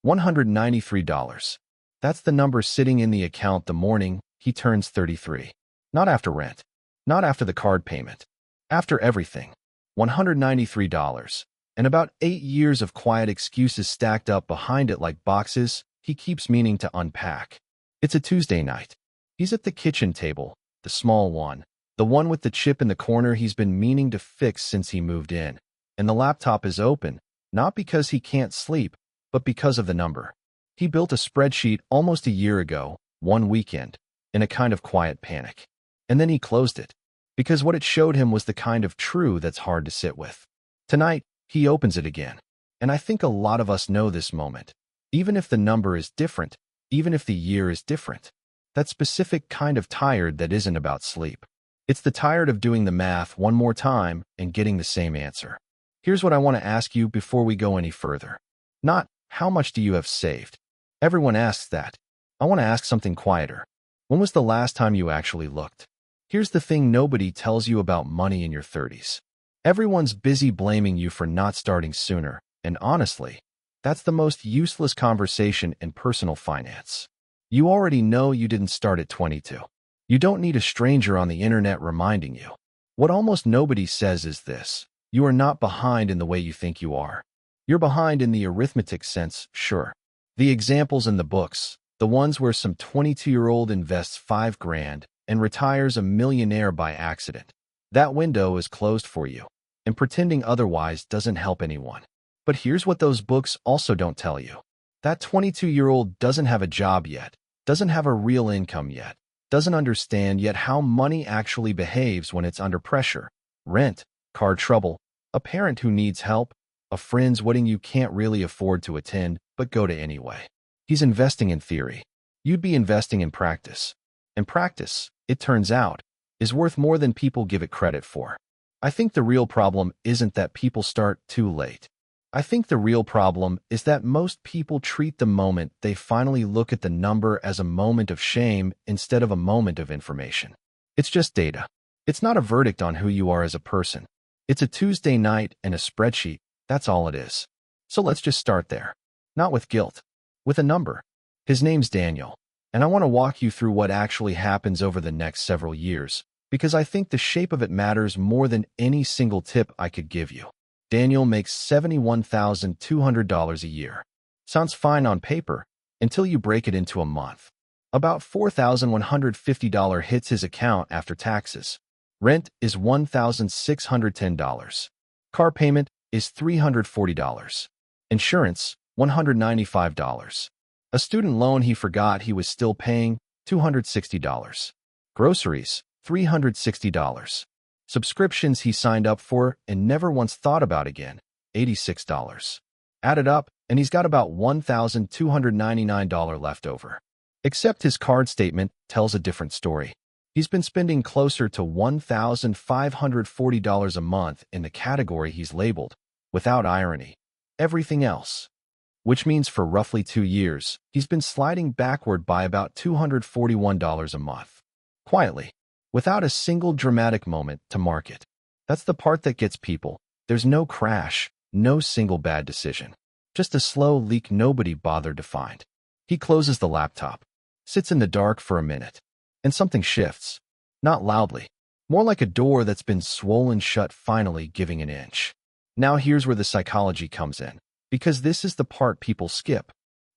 $193. That's the number sitting in the account the morning he turns 33. Not after rent. Not after the card payment. After everything. $193. And about 8 years of quiet excuses stacked up behind it like boxes he keeps meaning to unpack. It's a Tuesday night. He's at the kitchen table, the small one, the one with the chip in the corner he's been meaning to fix since he moved in. And the laptop is open, not because he can't sleep, but because of the number. He built a spreadsheet almost a year ago, one weekend, in a kind of quiet panic. And then he closed it, because what it showed him was the kind of true that's hard to sit with. Tonight, he opens it again. And I think a lot of us know this moment. Even if the number is different, even if the year is different, that specific kind of tired that isn't about sleep. It's the tired of doing the math one more time and getting the same answer. Here's what I want to ask you before we go any further. Not, how much do you have saved? Everyone asks that. I want to ask something quieter. When was the last time you actually looked? Here's the thing nobody tells you about money in your 30s. Everyone's busy blaming you for not starting sooner, and honestly, that's the most useless conversation in personal finance. You already know you didn't start at 22. You don't need a stranger on the internet reminding you. What almost nobody says is this: you are not behind in the way you think you are. You're behind in the arithmetic sense, sure. The examples in the books, the ones where some 22-year-old invests $5,000 and retires a millionaire by accident. That window is closed for you, and pretending otherwise doesn't help anyone. But here's what those books also don't tell you. That 22-year-old doesn't have a job yet, doesn't have a real income yet, doesn't understand yet how money actually behaves when it's under pressure. Rent, car trouble, a parent who needs help, a friend's wedding you can't really afford to attend, but go to anyway. He's investing in theory. You'd be investing in practice. And practice, it turns out, is worth more than people give it credit for. I think the real problem isn't that people start too late. I think the real problem is that most people treat the moment they finally look at the number as a moment of shame instead of a moment of information. It's just data. It's not a verdict on who you are as a person. It's a Tuesday night and a spreadsheet. That's all it is. So let's just start there. Not with guilt. With a number. His name's Daniel. And I want to walk you through what actually happens over the next several years, because I think the shape of it matters more than any single tip I could give you. Daniel makes $71,200 a year. Sounds fine on paper, until you break it into a month. About $4,150 hits his account after taxes. Rent is $1,610. Car payment is $340. Insurance, $195. A student loan he forgot he was still paying, $260. Groceries, $360. Subscriptions he signed up for and never once thought about again, $86. Add it up, and he's got about $1,299 left over. Except his card statement tells a different story. He's been spending closer to $1,540 a month in the category he's labeled, without irony, everything else. Which means for roughly 2 years, he's been sliding backward by about $241 a month. Quietly. Without a single dramatic moment to mark it. That's the part that gets people. There's no crash, no single bad decision. Just a slow leak nobody bothered to find. He closes the laptop, sits in the dark for a minute, and something shifts. Not loudly. More like a door that's been swollen shut finally giving an inch. Now here's where the psychology comes in, because this is the part people skip.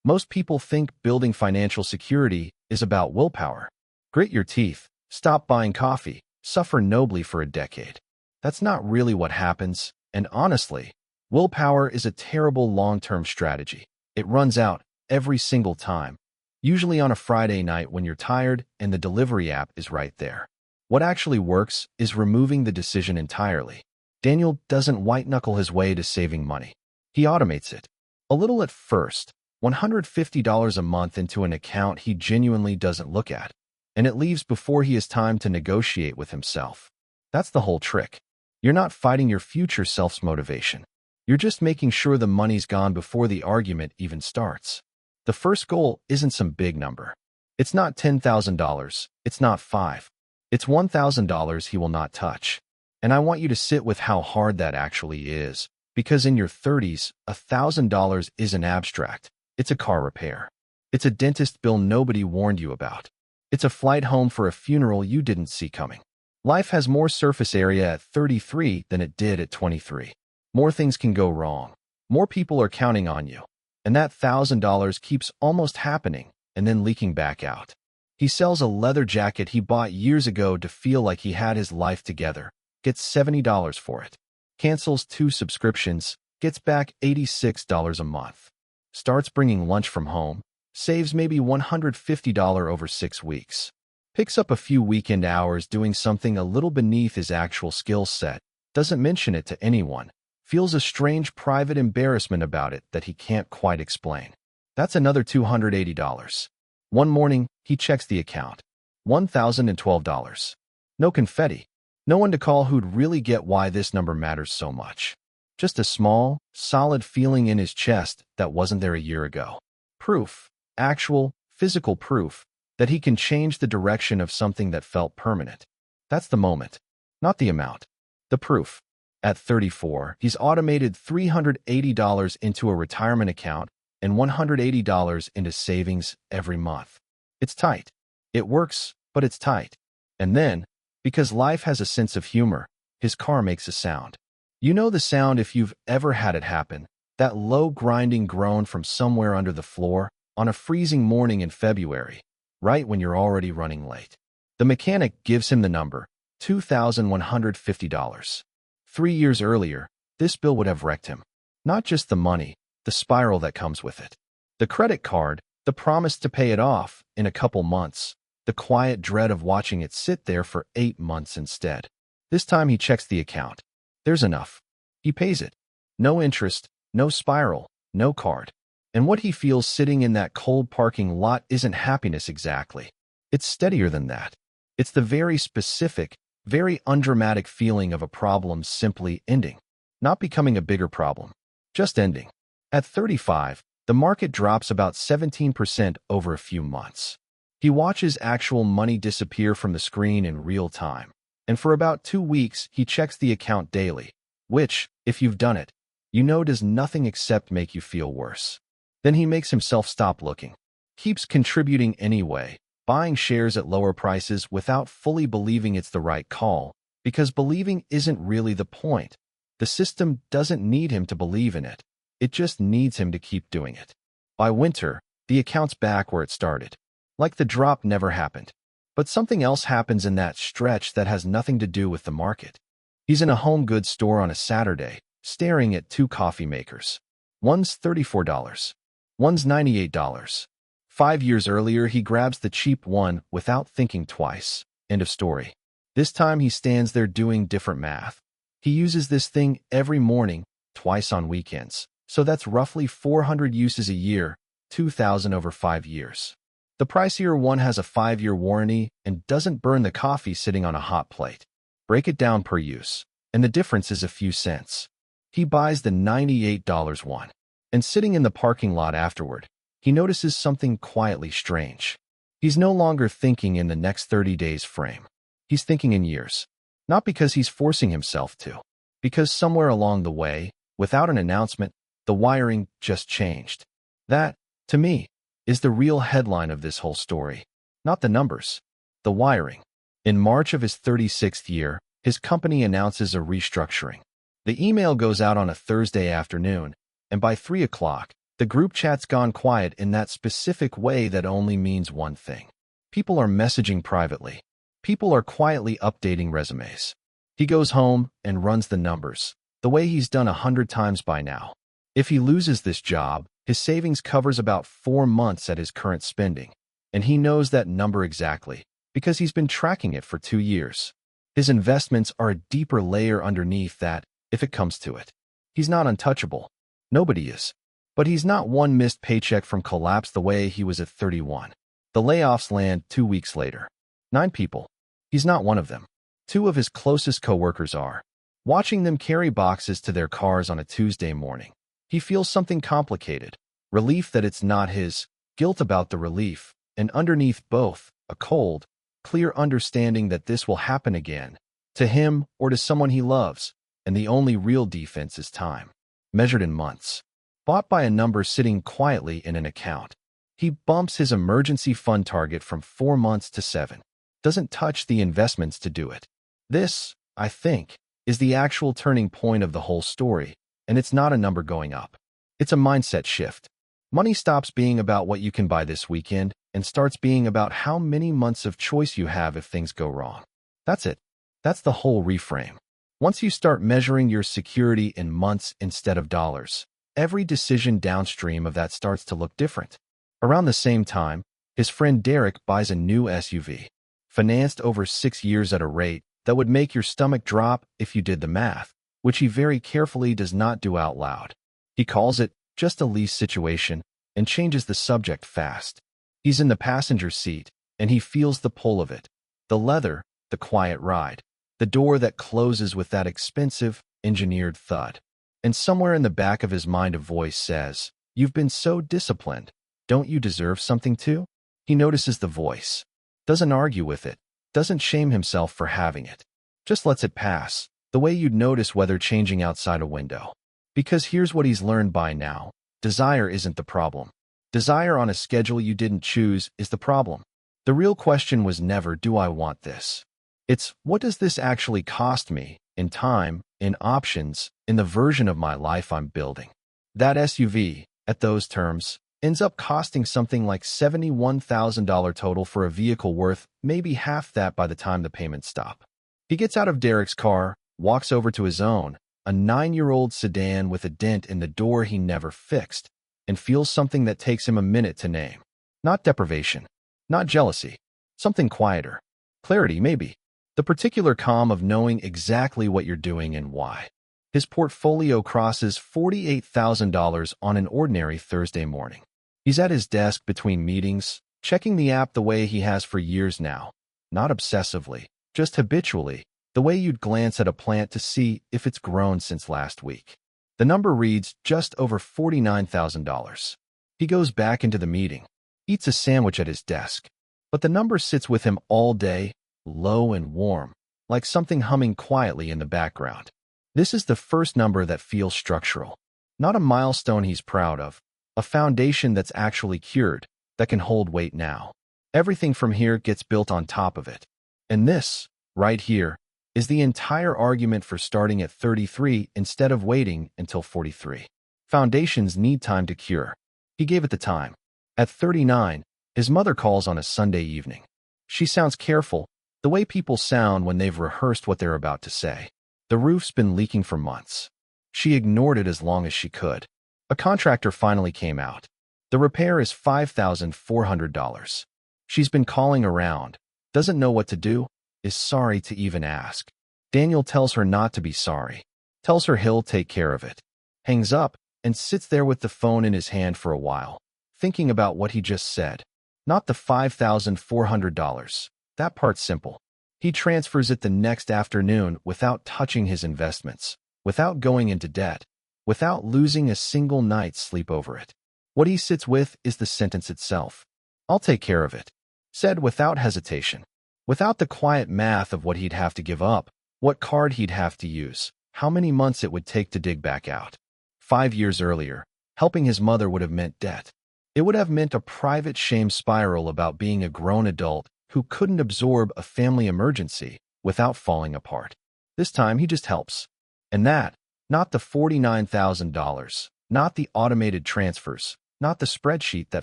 Most people think building financial security is about willpower. Grit your teeth. Stop buying coffee, suffer nobly for a decade. That's not really what happens, and honestly, willpower is a terrible long-term strategy. It runs out every single time, usually on a Friday night when you're tired and the delivery app is right there. What actually works is removing the decision entirely. Daniel doesn't white-knuckle his way to saving money. He automates it. A little at first, $150 a month into an account he genuinely doesn't look at. And it leaves before he has time to negotiate with himself. That's the whole trick. You're not fighting your future self's motivation. You're just making sure the money's gone before the argument even starts. The first goal isn't some big number. It's not $10,000. It's not $5,000. It's $1,000 he will not touch. And I want you to sit with how hard that actually is, because in your 30s, $1,000 isn't abstract. It's a car repair. It's a dentist bill nobody warned you about. It's a flight home for a funeral you didn't see coming. Life has more surface area at 33 than it did at 23. More things can go wrong. More people are counting on you. And that $1,000 keeps almost happening and then leaking back out. He sells a leather jacket he bought years ago to feel like he had his life together, gets $70 for it. Cancels 2 subscriptions, gets back $86 a month. Starts bringing lunch from home, saves maybe $150 over 6 weeks. Picks up a few weekend hours doing something a little beneath his actual skill set, doesn't mention it to anyone, feels a strange private embarrassment about it that he can't quite explain. That's another $280. One morning, he checks the account. $1,012. No confetti. No one to call who'd really get why this number matters so much. Just a small, solid feeling in his chest that wasn't there a year ago. Proof, actual, physical proof, that he can change the direction of something that felt permanent. That's the moment, not the amount. The proof. At 34, he's automated $380 into a retirement account and $180 into savings every month. It's tight. It works, but it's tight. And then, because life has a sense of humor, his car makes a sound. You know the sound if you've ever had it happen, that low grinding groan from somewhere under the floor on a freezing morning in February, right when you're already running late. The mechanic gives him the number, $2,150. 3 years earlier, this bill would have wrecked him. Not just the money, the spiral that comes with it. The credit card, the promise to pay it off in a couple months, the quiet dread of watching it sit there for 8 months instead. This time he checks the account. There's enough. He pays it. No interest, no spiral, no card. And what he feels sitting in that cold parking lot isn't happiness exactly. It's steadier than that. It's the very specific, very undramatic feeling of a problem simply ending. Not becoming a bigger problem. Just ending. At 35, the market drops about 17% over a few months. He watches actual money disappear from the screen in real time. And for about 2 weeks, he checks the account daily, which, if you've done it, you know does nothing except make you feel worse. Then he makes himself stop looking. Keeps contributing anyway, buying shares at lower prices without fully believing it's the right call, because believing isn't really the point. The system doesn't need him to believe in it. It just needs him to keep doing it. By winter, the account's back where it started. Like the drop never happened. But something else happens in that stretch that has nothing to do with the market. He's in a home goods store on a Saturday, staring at 2 coffee makers. One's $34. One's $98. 5 years earlier, he grabs the cheap one without thinking twice. End of story. This time he stands there doing different math. He uses this thing every morning, twice on weekends. So that's roughly 400 uses a year, 2,000 over 5 years. The pricier one has a 5-year warranty and doesn't burn the coffee sitting on a hot plate. Break it down per use, and the difference is a few cents. He buys the $98 one, and sitting in the parking lot afterward, he notices something quietly strange. He's no longer thinking in the next 30 days frame. He's thinking in years. Not because he's forcing himself to, because somewhere along the way, without an announcement, the wiring just changed. That, to me, is the real headline of this whole story. Not the numbers. The wiring. In March of his 36th year, his company announces a restructuring. The email goes out on a Thursday afternoon, and by 3 o'clock, the group chat's gone quiet in that specific way that only means one thing. People are messaging privately. People are quietly updating resumes. He goes home and runs the numbers, the way he's done 100 times by now. If he loses this job, his savings covers about 4 months at his current spending, and he knows that number exactly because he's been tracking it for 2 years. His investments are a deeper layer underneath that, if it comes to it. He's not untouchable. Nobody is. But he's not one missed paycheck from collapse the way he was at 31. The layoffs land 2 weeks later. 9 people. He's not one of them. 2 of his closest coworkers are. Watching them carry boxes to their cars on a Tuesday morning, he feels something complicated. Relief that it's not his, guilt about the relief, and underneath both, a cold, clear understanding that this will happen again, to him or to someone he loves, and the only real defense is time, measured in months. bought by a number sitting quietly in an account. He bumps his emergency fund target from 4 months to 7. Doesn't touch the investments to do it. This, I think, is the actual turning point of the whole story, and it's not a number going up. It's a mindset shift. Money stops being about what you can buy this weekend and starts being about how many months of choice you have if things go wrong. That's it. That's the whole reframe. Once you start measuring your security in months instead of dollars, every decision downstream of that starts to look different. Around the same time, his friend Derek buys a new SUV, financed over 6 years at a rate that would make your stomach drop if you did the math, which he very carefully does not do out loud. He calls it just a lease situation and changes the subject fast. He's in the passenger seat, and he feels the pull of it. The leather, the quiet ride, the door that closes with that expensive, engineered thud. And somewhere in the back of his mind a voice says, "You've been so disciplined. Don't you deserve something too?" He notices the voice, doesn't argue with it, doesn't shame himself for having it, just lets it pass, the way you'd notice weather changing outside a window. Because here's what he's learned by now: desire isn't the problem. Desire on a schedule you didn't choose is the problem. The real question was never, do I want this? It's, what does this actually cost me, in time, in options, in the version of my life I'm building? That SUV, at those terms, ends up costing something like $71,000 total for a vehicle worth maybe half that by the time the payments stop. He gets out of Derek's car, walks over to his own, a 9-year-old sedan with a dent in the door he never fixed, and feels something that takes him a minute to name. Not deprivation, not jealousy, something quieter. Clarity, maybe. The particular calm of knowing exactly what you're doing and why. His portfolio crosses $48,000 on an ordinary Thursday morning. He's at his desk between meetings, checking the app the way he has for years now. Not obsessively, just habitually, the way you'd glance at a plant to see if it's grown since last week. The number reads just over $49,000. He goes back into the meeting, eats a sandwich at his desk. But the number sits with him all day, low and warm, like something humming quietly in the background. This is the first number that feels structural. Not a milestone he's proud of, a foundation that's actually cured, that can hold weight now. Everything from here gets built on top of it. And this, right here, is the entire argument for starting at 33 instead of waiting until 43. Foundations need time to cure. He gave it the time. At 39, his mother calls on a Sunday evening. She sounds careful, the way people sound when they've rehearsed what they're about to say. The roof's been leaking for months. She ignored it as long as she could. A contractor finally came out. The repair is $5,400. She's been calling around, doesn't know what to do, is sorry to even ask. Daniel tells her not to be sorry, tells her he'll take care of it, hangs up, and sits there with the phone in his hand for a while, thinking about what he just said. Not the $5,400. That part's simple. He transfers it the next afternoon without touching his investments, without going into debt, without losing a single night's sleep over it. What he sits with is the sentence itself. "I'll take care of it," said without hesitation, without the quiet math of what he'd have to give up, what card he'd have to use, how many months it would take to dig back out. 5 years earlier, helping his mother would have meant debt. It would have meant a private shame spiral about being a grown adult who couldn't absorb a family emergency without falling apart. This time, he just helps. And that, not the $49,000, not the automated transfers, not the spreadsheet that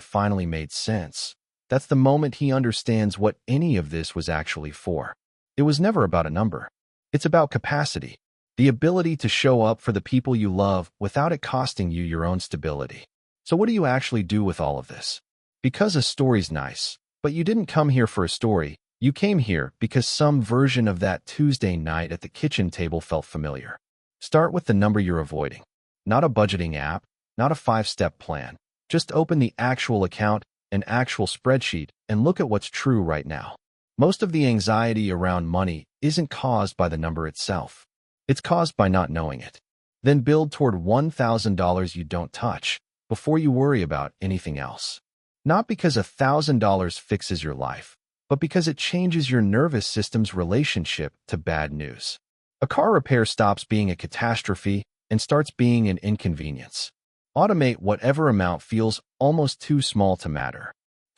finally made sense. That's the moment he understands what any of this was actually for. It was never about a number. It's about capacity, the ability to show up for the people you love without it costing you your own stability. So what do you actually do with all of this? Because a story's nice, but you didn't come here for a story. You came here because some version of that Tuesday night at the kitchen table felt familiar. Start with the number you're avoiding. Not a budgeting app, not a 5-step plan. Just open the actual account, an actual spreadsheet, and look at what's true right now. Most of the anxiety around money isn't caused by the number itself. It's caused by not knowing it. Then build toward $1,000 you don't touch before you worry about anything else. Not because $1,000 fixes your life, but because it changes your nervous system's relationship to bad news. A car repair stops being a catastrophe and starts being an inconvenience. Automate whatever amount feels almost too small to matter.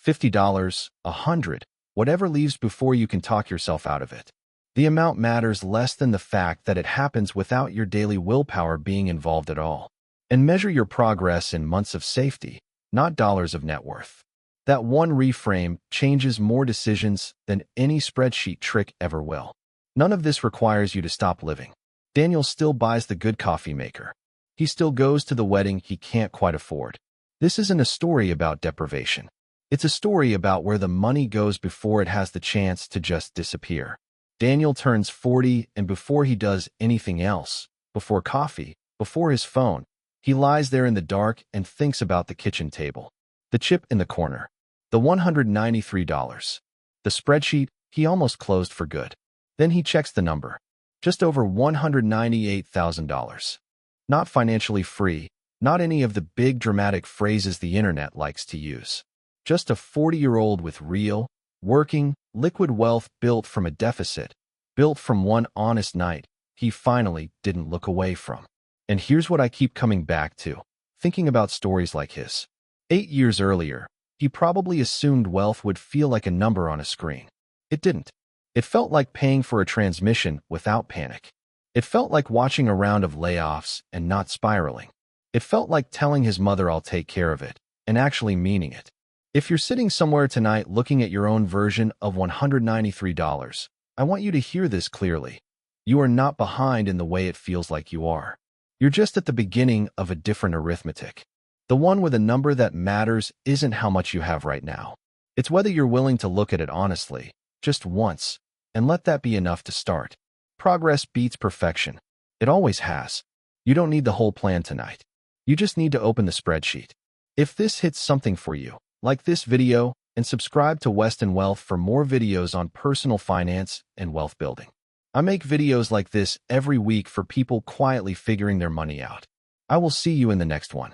$50, $100, whatever leaves before you can talk yourself out of it. The amount matters less than the fact that it happens without your daily willpower being involved at all. And measure your progress in months of safety, not dollars of net worth. That one reframe changes more decisions than any spreadsheet trick ever will. None of this requires you to stop living. Daniel still buys the good coffee maker. He still goes to the wedding he can't quite afford. This isn't a story about deprivation. It's a story about where the money goes before it has the chance to just disappear. Daniel turns 40, and before he does anything else, before coffee, before his phone, he lies there in the dark and thinks about the kitchen table, the chip in the corner, the $193, the spreadsheet he almost closed for good. Then he checks the number. Just over $198,000. Not financially free, not any of the big dramatic phrases the internet likes to use. Just a 40-year-old with real, working, liquid wealth built from a deficit, built from one honest night he finally didn't look away from. And here's what I keep coming back to, thinking about stories like his. 8 years earlier, he probably assumed wealth would feel like a number on a screen. It didn't. It felt like paying for a transmission without panic. It felt like watching a round of layoffs and not spiraling. It felt like telling his mother I'll take care of it, and actually meaning it. If you're sitting somewhere tonight looking at your own version of $193, I want you to hear this clearly. You are not behind in the way it feels like you are. You're just at the beginning of a different arithmetic. The one with a number that matters isn't how much you have right now. It's whether you're willing to look at it honestly, just once, and let that be enough to start. Progress beats perfection. It always has. You don't need the whole plan tonight. You just need to open the spreadsheet. If this hits something for you, like this video and subscribe to Weston Wealth for more videos on personal finance and wealth building. I make videos like this every week for people quietly figuring their money out. I will see you in the next one.